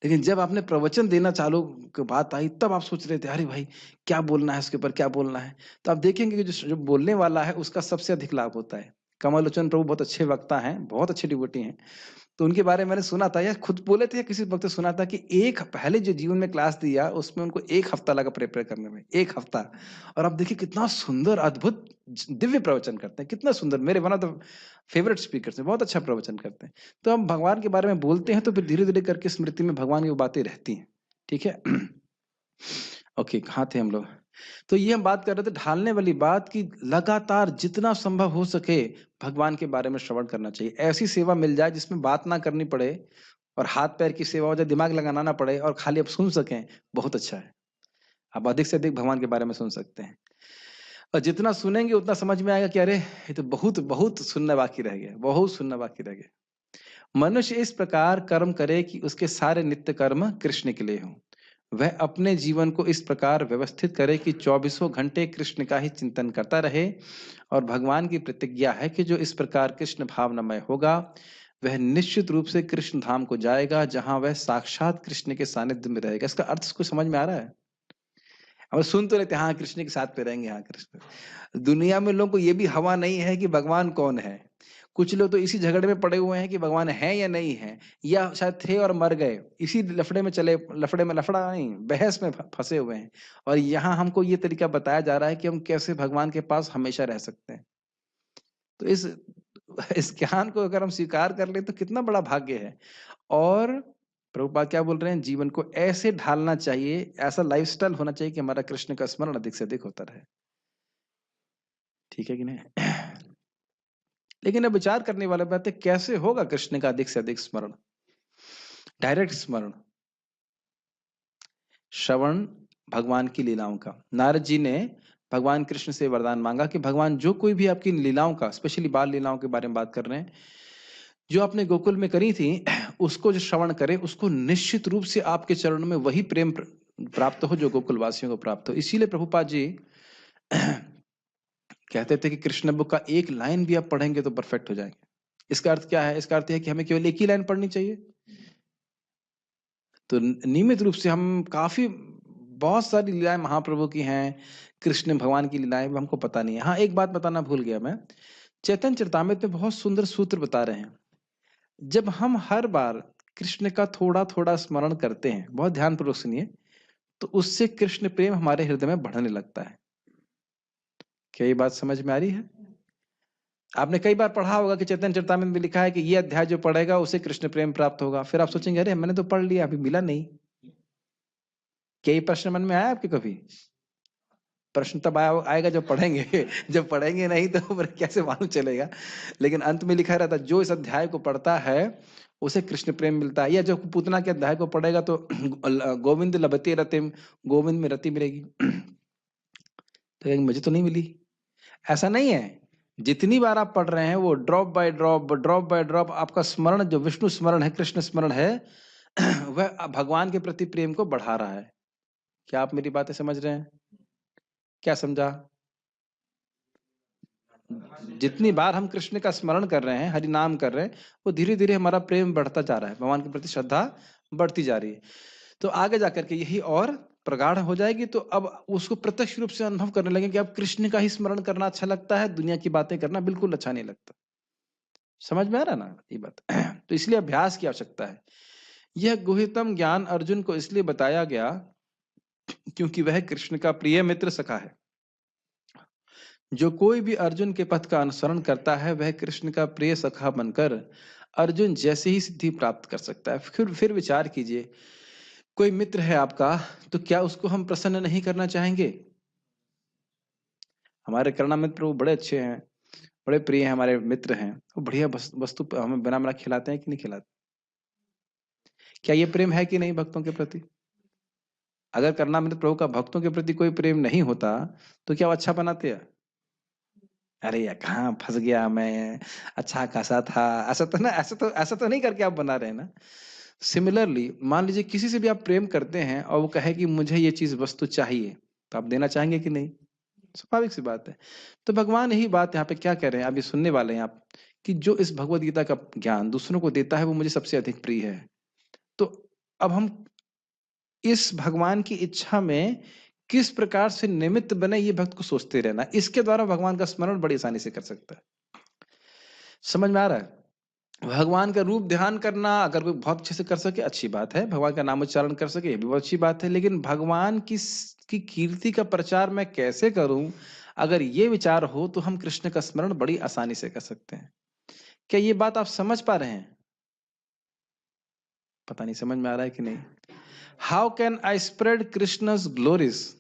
लेकिन जब आपने प्रवचन देना चालू की बात आई, तब आप सोच रहे थे अरे भाई क्या बोलना है, इसके ऊपर क्या बोलना है। तो आप देखेंगे कि जो बोलने वाला है उसका सबसे अधिक लाभ होता है। कमल लोचन प्रभु बहुत अच्छे वक्ता हैं, बहुत अच्छे डिवोटी हैं। तो उनके बारे में मैंने सुना था, या खुद बोले थे या किसी वक्त सुना था कि एक पहले जो जीवन में क्लास दिया उसमें उनको 1 हफ्ता लगा प्रिपेयर करने में, 1 हफ्ता। और अब देखिए कितना सुंदर अद्भुत दिव्य प्रवचन करते हैं, कितना सुंदर। मेरे one of the favourite speakers हैं, बहुत अच्छा प्रवचन करते हैं। तो हम भगवान के बारे में बोलते हैं तो फिर धीरे धीरे करके स्मृति में भगवान की वो बातें रहती हैं। ठीक है। ओके, कहाँ थे हम लोग? तो ये हम बात कर रहे थे ढालने वाली बात की, लगातार जितना संभव हो सके भगवान के बारे में श्रवण करना चाहिए। ऐसी सेवा मिल जाए जिसमें बात ना करनी पड़े और हाथ पैर की सेवा हो जाए, दिमाग लगाना ना पड़े और खाली आप सुन सकें, बहुत अच्छा है। आप अधिक से अधिक भगवान के बारे में सुन सकते हैं और जितना सुनेंगे उतना समझ में आएगा कि अरे ये तो बहुत बहुत सुनना बाकी रह गया, बहुत सुनना बाकी रह गया। मनुष्य इस प्रकार कर्म करे कि उसके सारे नित्य कर्म कृष्ण के लिए हों। वह अपने जीवन को इस प्रकार व्यवस्थित करे कि 24 घंटे कृष्ण का ही चिंतन करता रहे। और भगवान की प्रतिज्ञा है कि जो इस प्रकार कृष्ण भावनामय होगा वह निश्चित रूप से कृष्ण धाम को जाएगा, जहां वह साक्षात कृष्ण के सानिध्य में रहेगा। इसका अर्थ इसको समझ में आ रहा है? हम सुन तो लेते हाँ कृष्ण के साथ पे रहेंगे, हाँ कृष्ण। दुनिया में लोगों को ये भी हवा नहीं है कि भगवान कौन है। कुछ लोग तो इसी झगड़े में पड़े हुए हैं कि भगवान है या नहीं है, या शायद थे और मर गए, इसी लफड़े में चले, लफड़े में लफड़ा नहीं, बहस में फंसे हुए हैं। और यहाँ हमको ये तरीका बताया जा रहा है कि हम कैसे भगवान के पास हमेशा रह सकते हैं। तो इस ज्ञान को अगर हम स्वीकार कर ले तो कितना बड़ा भाग्य है। और प्रभुपाद क्या बोल रहे हैं, जीवन को ऐसे ढालना चाहिए, ऐसा लाइफस्टाइल होना चाहिए कि हमारा कृष्ण का स्मरण अधिक से अधिक होता रहे। ठीक है कि नहीं? लेकिन अब विचार करने वाला बात है, कैसे होगा कृष्ण का अधिक से अधिक स्मरण? डायरेक्ट स्मरण, श्रवण भगवान की लीलाओं का। नारद जी ने भगवान कृष्ण से वरदान मांगा कि भगवान जो कोई भी आपकी लीलाओं का, स्पेशली बाल लीलाओं के बारे में बात कर रहे हैं, जो आपने गोकुल में करी थी, उसको जो श्रवण करे उसको निश्चित रूप से आपके चरणों में वही प्रेम प्राप्त हो जो गोकुल वासियों को प्राप्त हो। इसीलिए प्रभुपाद जी कहते थे कि कृष्ण बुक का एक लाइन भी आप पढ़ेंगे तो परफेक्ट हो जाएंगे। इसका अर्थ क्या है? इसका अर्थ है कि हमें केवल एक ही लाइन पढ़नी चाहिए। तो नियमित रूप से हम काफी बहुत सारी लीलाएं महाप्रभु की हैं, कृष्ण भगवान की लीलाएं हमको पता नहीं है। हाँ, एक बात बताना भूल गया मैं, चैतन्य चरितामृत में बहुत सुंदर सूत्र बता रहे हैं। जब हम हर बार कृष्ण का थोड़ा थोड़ा स्मरण करते हैं, बहुत ध्यानपूर्वक सुनिए, तो उससे कृष्ण प्रेम हमारे हृदय में बढ़ने लगता है। क्या ये बात समझ में आ रही है? आपने कई बार पढ़ा होगा कि चैतन्य चरितामृत में लिखा है कि ये अध्याय जो पढ़ेगा उसे कृष्ण प्रेम प्राप्त होगा। फिर आप सोचेंगे अरे मैंने तो पढ़ लिया, अभी मिला नहीं। क्या ये प्रश्न मन में आया आपके कभी? प्रश्न तब आएगा जब पढ़ेंगे। जब पढ़ेंगे नहीं तो फिर कैसे मालूम चलेगा? लेकिन अंत में लिखा रहता जो इस अध्याय को पढ़ता है उसे कृष्ण प्रेम मिलता है। या जो पूतना के अध्याय को पढ़ेगा तो गोविंद लभते रतिम, गोविंद में रति मिलेगी। तो मुझे तो नहीं मिली, ऐसा नहीं है। जितनी बार आप पढ़ रहे हैं वो ड्रॉप बाय ड्रॉप आपका स्मरण, जो विष्णु स्मरण है, कृष्ण स्मरण है, वह भगवान के प्रति प्रेम को बढ़ा रहा है। क्या आप मेरी बातें समझ रहे हैं? क्या समझा? जितनी बार हम कृष्ण का स्मरण कर रहे हैं, हरि नाम कर रहे हैं, वो धीरे धीरे हमारा प्रेम बढ़ता जा रहा है, भगवान के प्रति श्रद्धा बढ़ती जा रही है। तो आगे जाकर के यही और प्रगाढ़ हो जाएगी। तो अब उसको प्रत्यक्ष रूप से अनुभव करने लगे कि अब कृष्ण का ही स्मरण करना अच्छा लगता है, दुनिया की बातें करना बिल्कुल अच्छा नहीं लगता। समझ में आ रहा ना ये बात? तो इसलिए अभ्यास की आवश्यकता है। यह गुह्यतम ज्ञान अर्जुन को इसलिए बताया गया क्योंकि वह कृष्ण का प्रिय मित्र सखा है। जो कोई भी अर्जुन के पथ का अनुसरण करता है वह कृष्ण का प्रिय सखा बनकर अर्जुन जैसे ही सिद्धि प्राप्त कर सकता है। फिर विचार कीजिए, कोई मित्र है आपका, तो क्या उसको हम प्रसन्न नहीं करना चाहेंगे? हमारे करुणा मित्र वो बड़े अच्छे हैं, बड़े प्रिय हैं, हमारे मित्र हैं, वो बढ़िया वस्तु हमें बना बना खिलाते हैं कि नहीं खिलाते? क्या ये प्रेम है कि नहीं भक्तों के प्रति? अगर करुणा मित्र प्रभु का भक्तों के प्रति कोई प्रेम नहीं होता तो क्या वो अच्छा बनाते हैं? अरे यार कहाँ फंस गया मैं, अच्छा खासा था, ऐसा तो ना, ऐसा तो नहीं करके आप बना रहे हैं ना। सिमिलरली मान लीजिए किसी से भी आप प्रेम करते हैं और वो कहे कि मुझे ये चीज वस्तु चाहिए, तो आप देना चाहेंगे कि नहीं? स्वाभाविक सी बात है। तो भगवान यही बात यहाँ पे क्या कह रहे हैं, अभी सुनने वाले हैं आप, कि जो इस भगवत गीता का ज्ञान दूसरों को देता है वो मुझे सबसे अधिक प्रिय है। तो अब हम इस भगवान की इच्छा में किस प्रकार से निमित्त बने ये भक्त को सोचते रहना, इसके द्वारा भगवान का स्मरण बड़ी आसानी से कर सकता है। समझ में आ रहा है? भगवान का रूप ध्यान करना अगर कोई बहुत अच्छे से कर सके अच्छी बात है, भगवान का नाम उच्चारण कर सके ये भी बहुत अच्छी बात है, लेकिन भगवान की कीर्ति का प्रचार मैं कैसे करूं, अगर ये विचार हो तो हम कृष्ण का स्मरण बड़ी आसानी से कर सकते हैं। क्या ये बात आप समझ पा रहे हैं? पता नहीं समझ में आ रहा है कि नहीं। How can I spread Krishna's glories?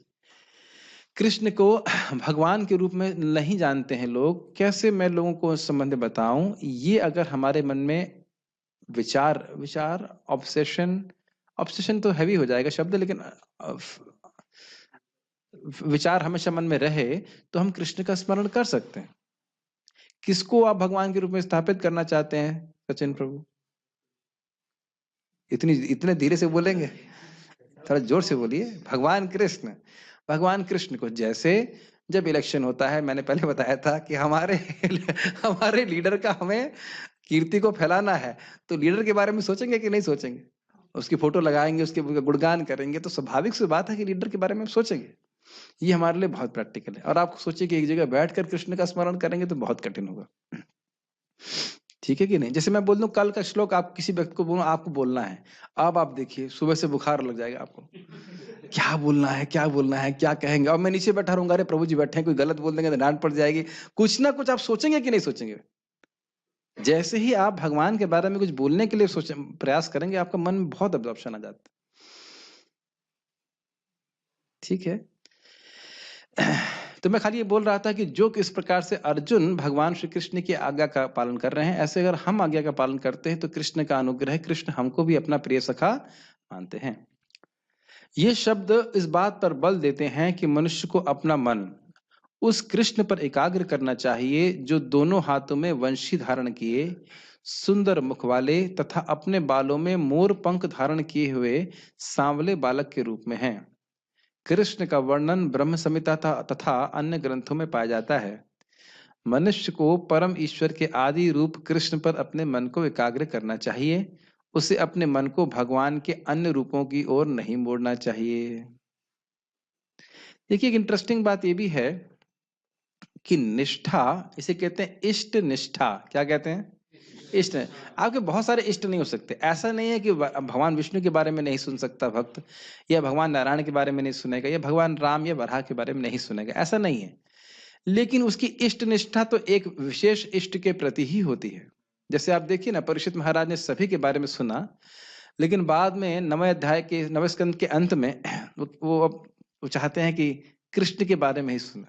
Krishna को भगवान के रूप में नहीं जानते हैं लोग, कैसे मैं लोगों को उस संबंध में बताऊं? ये अगर हमारे मन में विचार विचार ऑब्सेशन, ऑब्सेशन तो हैवी हो जाएगा शब्द, लेकिन विचार हमेशा मन में रहे तो हम कृष्ण का स्मरण कर सकते हैं। किसको आप भगवान के रूप में स्थापित करना चाहते हैं सचिन प्रभु? इतने धीरे से बोलेंगे, थोड़ा जोर से बोलिए। भगवान कृष्ण, भगवान कृष्ण को जैसे जब इलेक्शन होता है, मैंने पहले बताया था कि हमारे हमारे लीडर का हमें कीर्ति को फैलाना है, तो लीडर के बारे में सोचेंगे कि नहीं सोचेंगे? उसकी फोटो लगाएंगे, उसके गुणगान करेंगे, तो स्वाभाविक सी बात है कि लीडर के बारे में सोचेंगे। ये हमारे लिए बहुत प्रैक्टिकल है। और आप सोचिए कि एक जगह बैठकर कृष्ण का स्मरण करेंगे तो बहुत कठिन होगा। ठीक है कि नहीं? जैसे मैं बोल दूं कल का श्लोक, आप किसी व्यक्ति को बोलो आपको बोलना है, अब आप देखिए सुबह से बुखार लग जाएगा आपको, क्या बोलना है, क्या बोलना है, क्या कहेंगे। और मैं नीचे बैठा रहूंगा, अरे प्रभु जी बैठे हैं, कोई गलत बोल देंगे तो डांट पड़ जाएगी। कुछ ना कुछ आप सोचेंगे कि नहीं सोचेंगे? जैसे ही आप भगवान के बारे में कुछ बोलने के लिए सोच प्रयास करेंगे, आपका मन में बहुत अब्जॉर्प्शन आ जाता है। ठीक है। तो मैं खाली ये बोल रहा था कि जो किस प्रकार से अर्जुन भगवान श्री कृष्ण की आज्ञा का पालन कर रहे हैं, ऐसे अगर हम आज्ञा का पालन करते हैं तो कृष्ण का अनुग्रह, कृष्ण हमको भी अपना प्रिय सखा मानते हैं। ये शब्द इस बात पर बल देते हैं कि मनुष्य को अपना मन उस कृष्ण पर एकाग्र करना चाहिए जो दोनों हाथों में वंशी धारण किए, सुंदर मुख वाले तथा अपने बालों में मोर पंख धारण किए हुए सांवले बालक के रूप में हैं। कृष्ण का वर्णन ब्रह्म संहिता तथा अन्य ग्रंथों में पाया जाता है। मनुष्य को परम ईश्वर के आदि रूप कृष्ण पर अपने मन को एकाग्र करना चाहिए। उसे अपने मन को भगवान के अन्य रूपों की ओर नहीं मोड़ना चाहिए। देखिए, एक इंटरेस्टिंग बात यह भी है कि निष्ठा, इसे कहते हैं इष्ट निष्ठा। क्या कहते हैं? इष्ट। आपके बहुत सारे इष्ट नहीं हो सकते। ऐसा नहीं है कि भगवान विष्णु के बारे में नहीं सुन सकता भक्त, या भगवान नारायण के बारे में नहीं सुनेगा, या भगवान राम या वराह के बारे में नहीं सुनेगा, ऐसा नहीं है। लेकिन उसकी इष्ट निष्ठा तो एक विशेष इष्ट के प्रति ही होती है। जैसे आप देखिए ना, परीक्षित महाराज ने सभी के बारे में सुना, लेकिन बाद में 9वें अध्याय के 9वें स्कंद के अंत में वो चाहते हैं कि कृष्ण के बारे में ही सुना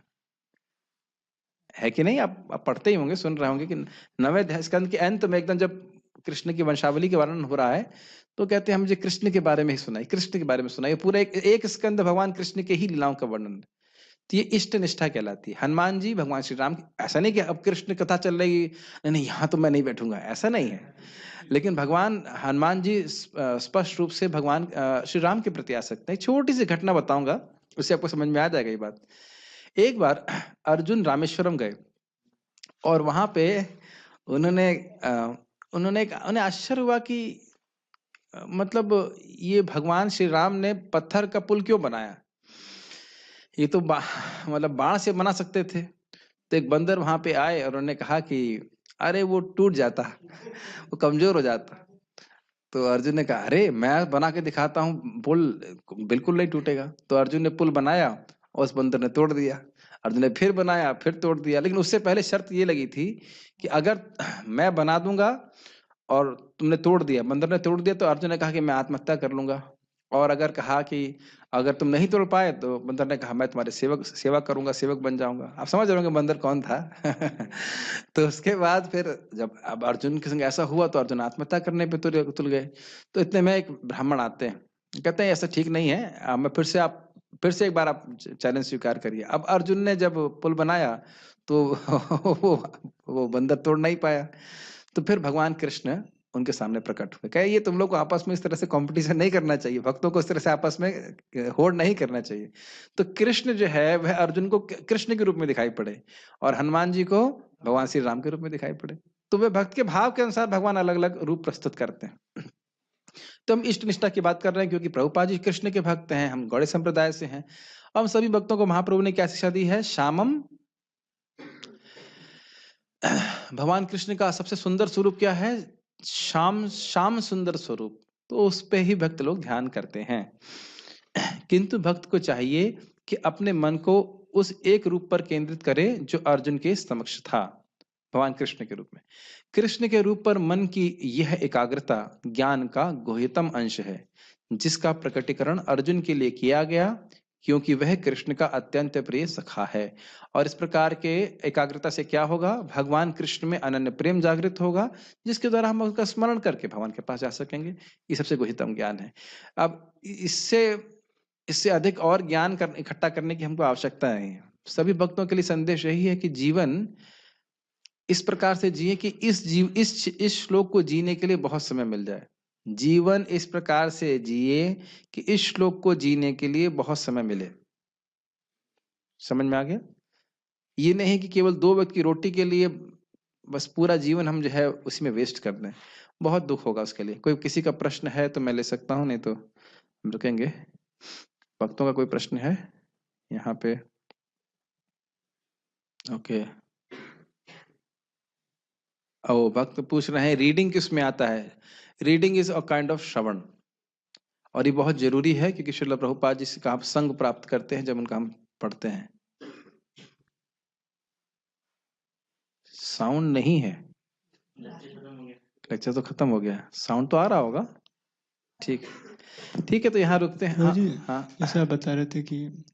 है कि नहीं। आप पढ़ते ही होंगे, सुन रहे होंगे कि 9वें स्कंद के अंत में एकदम जब कृष्ण की वंशावली के वर्णन हो रहा है तो कहते हैं मुझे कृष्ण के बारे में ही सुनाई, कृष्ण के बारे में सुनाई। पूरा एक स्कंद भगवान कृष्ण के ही लीलाओं का वर्णन है। तो ये इष्ट निष्ठा कहलाती है। हनुमान जी भगवान श्री राम, ऐसा नहीं कि अब कृष्ण कथा चल रही नहीं नहीं यहाँ तो मैं नहीं बैठूंगा, ऐसा नहीं है। लेकिन भगवान हनुमान जी स्पष्ट रूप से भगवान श्री राम के प्रति आसक्त है। छोटी सी घटना बताऊंगा, उससे आपको समझ में आ जाएगा ये बात। एक बार अर्जुन रामेश्वरम गए और वहां पे उन्हें आश्चर्य हुआ कि मतलब ये भगवान श्री राम ने पत्थर का पुल क्यों बनाया? ये तो मतलब बाण से बना सकते थे। तो एक बंदर वहां पे आए और उन्होंने कहा कि अरे वो टूट जाता, वो कमजोर हो जाता। तो अर्जुन ने कहा अरे मैं बना के दिखाता हूँ, पुल बिल्कुल नहीं टूटेगा। तो अर्जुन ने पुल बनाया और उस बंदर ने तोड़ दिया। अर्जुन ने फिर बनाया, फिर तोड़ दिया। लेकिन उससे पहले शर्त ये लगी थी कि अगर मैं बना दूंगा और तुमने तोड़ दिया, बंदर ने तोड़ दिया, तो अर्जुन ने कहा कि मैं आत्महत्या कर लूंगा। और अगर कहा कि अगर तुम नहीं तोड़ पाए, तो बंदर ने कहा मैं तुम्हारे सेवा करूंगा, सेवक बन जाऊंगा। आप समझ रहे होंगे बंदर कौन था। तो उसके बाद फिर जब अब अर्जुन के संग ऐसा हुआ तो अर्जुन आत्महत्या करने पे तुल गए। तो इतने में एक ब्राह्मण आते हैं, कहते हैं ऐसा ठीक नहीं है, मैं फिर से एक बार आप चैलेंज स्वीकार करिए। अब अर्जुन ने जब पुल बनाया तो वो बंदर तोड़ नहीं पाया। तो फिर भगवान कृष्ण उनके सामने प्रकट हुए। कहे ये तुम लोग को आपस में इस तरह से कंपटीशन नहीं करना चाहिए, भक्तों को इस तरह से आपस में होड़ नहीं करना चाहिए। तो कृष्ण जो है वह अर्जुन को कृष्ण के रूप में दिखाई पड़े और हनुमान जी को भगवान श्री राम के रूप में दिखाई पड़े। तो वे भक्त के भाव के अनुसार भगवान अलग अलग रूप प्रस्तुत करते हैं। तो हम इष्ट निष्ठा की बात कर रहे हैं क्योंकि प्रभुपाद जी कृष्ण के भक्त हैं, हम गौड़े संप्रदाय से हैं। हम सभी भक्तों को महाप्रभु ने क्या शिक्षा दी है? श्यामम। भगवान कृष्ण का सबसे सुंदर स्वरूप क्या है? श्याम श्याम सुंदर स्वरूप, तो उस पे ही भक्त लोग ध्यान करते हैं। किंतु भक्त को चाहिए कि अपने मन को उस एक रूप पर केंद्रित करे जो अर्जुन के समक्ष था, भगवान कृष्ण के रूप में। कृष्ण के रूप पर मन की यह एकाग्रता ज्ञान का गुह्यतम अंश है, जिसका प्रकटीकरण अर्जुन के लिए किया गया, क्योंकि वह कृष्ण का अत्यंत प्रिय सखा है। और इस प्रकार के एकाग्रता से क्या होगा? भगवान कृष्ण में अनन्य प्रेम जागृत होगा, जिसके द्वारा हम उसका स्मरण करके भगवान के पास जा सकेंगे। ये सबसे गुह्यतम ज्ञान है। अब इससे इससे अधिक और ज्ञान इकट्ठा करने की हमको आवश्यकता नहीं है। सभी भक्तों के लिए संदेश यही है कि जीवन इस प्रकार से जिए कि इस श्लोक को जीने के लिए बहुत समय मिल जाए। जीवन इस प्रकार से जिए कि इस श्लोक को जीने के लिए बहुत समय मिले। समझ में आ गया? ये नहीं कि केवल 2 वक्त की रोटी के लिए बस पूरा जीवन हम जो है उसी में वेस्ट कर दें, बहुत दुख होगा उसके लिए। कोई किसी का प्रश्न है तो मैं ले सकता हूँ, नहीं तो हम रुकेंगे। भक्तों का कोई प्रश्न है यहाँ पे? ओके। ओ, भक्त पूछ रहे हैं रीडिंग किस में आता है? Reading is a kind of श्रवण, और ये बहुत जरूरी है, क्योंकि श्रील प्रभुपाद जी का हम संग प्राप्त करते हैं जब उनका हम पढ़ते हैं। साउंड नहीं है, लेक्चर तो खत्म हो गया, साउंड तो आ रहा होगा। ठीक ठीक है, तो यहाँ रुकते हैं। हाँ, जी, हाँ। जैसे आप बता रहे थे कि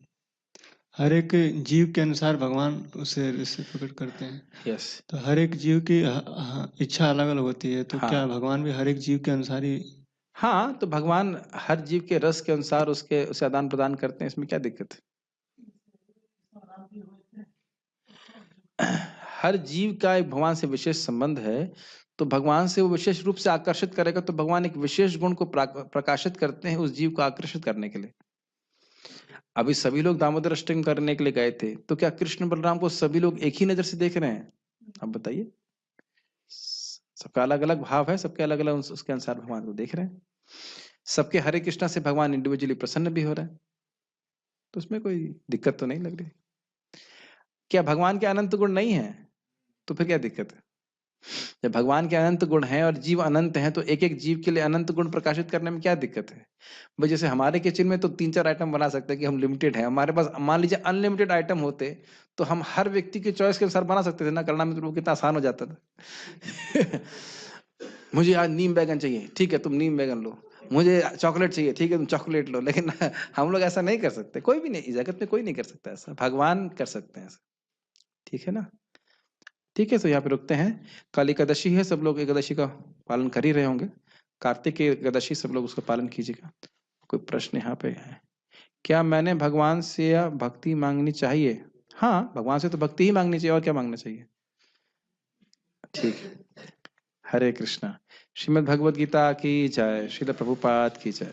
हर एक जीव के अनुसार भगवान उसे प्रकट करते हैं, यस। तो हर एक जीव की इच्छा अलग अलग होती है, तो क्या हाँ, भगवान भी हर एक जीव के अनुसार ही? हाँ, तो भगवान हर जीव के रस के अनुसार उसे आदान प्रदान करते हैं, इसमें क्या दिक्कत है? हर जीव का एक भगवान से विशेष संबंध है, तो भगवान से वो विशेष रूप से आकर्षित करेगा, तो भगवान एक विशेष गुण को प्रकाशित करते हैं उस जीव को आकर्षित करने के लिए। अभी सभी लोग दामोदर अष्टकम करने के लिए गए थे, तो क्या कृष्ण बलराम को सभी लोग एक ही नजर से देख रहे हैं? अब बताइए। सबका अलग अलग भाव है, सबके अलग अलग उसके अनुसार भगवान को देख रहे हैं। सबके हरे कृष्णा से भगवान इंडिविजुअली प्रसन्न भी हो रहा है, तो उसमें कोई दिक्कत तो नहीं लग रही। क्या भगवान के अनंत गुण नहीं है? तो फिर क्या दिक्कत है? जब भगवान के अनंत गुण हैं और जीव अनंत हैं, तो एक एक जीव के लिए अनंत गुण प्रकाशित करने में क्या दिक्कत है? भाई जैसे हमारे किचन में तो 3-4 आइटम बना सकते हैं कि हम लिमिटेड है, हमारे पास मान लीजिए अनलिमिटेड आइटम होते तो हम हर व्यक्ति की चॉइस के अनुसार बना सकते थे ना। करना में तो कितना आसान हो जाता था। मुझे आज नीम बैगन चाहिए, ठीक है तुम नीम बैगन लो। मुझे चॉकलेट चाहिए, ठीक है तुम चॉकलेट लो। लेकिन हम लोग ऐसा नहीं कर सकते, कोई भी नहीं, इस जगत में कोई नहीं कर सकता ऐसा, भगवान कर सकते हैं ऐसा। ठीक है ना? ठीक है, तो यहाँ पे रुकते हैं। कल एकादशी है, सब लोग एकादशी का पालन कर ही रहे होंगे। कार्तिक की एकादशी सब लोग उसका पालन कीजिएगा। कोई प्रश्न यहाँ पे है? क्या मैंने भगवान से या भक्ति मांगनी चाहिए? हाँ, भगवान से तो भक्ति ही मांगनी चाहिए, और क्या मांगना चाहिए? ठीक है। हरे कृष्णा। श्रीमद् भगवद गीता की जय। श्रील प्रभुपाद की जय।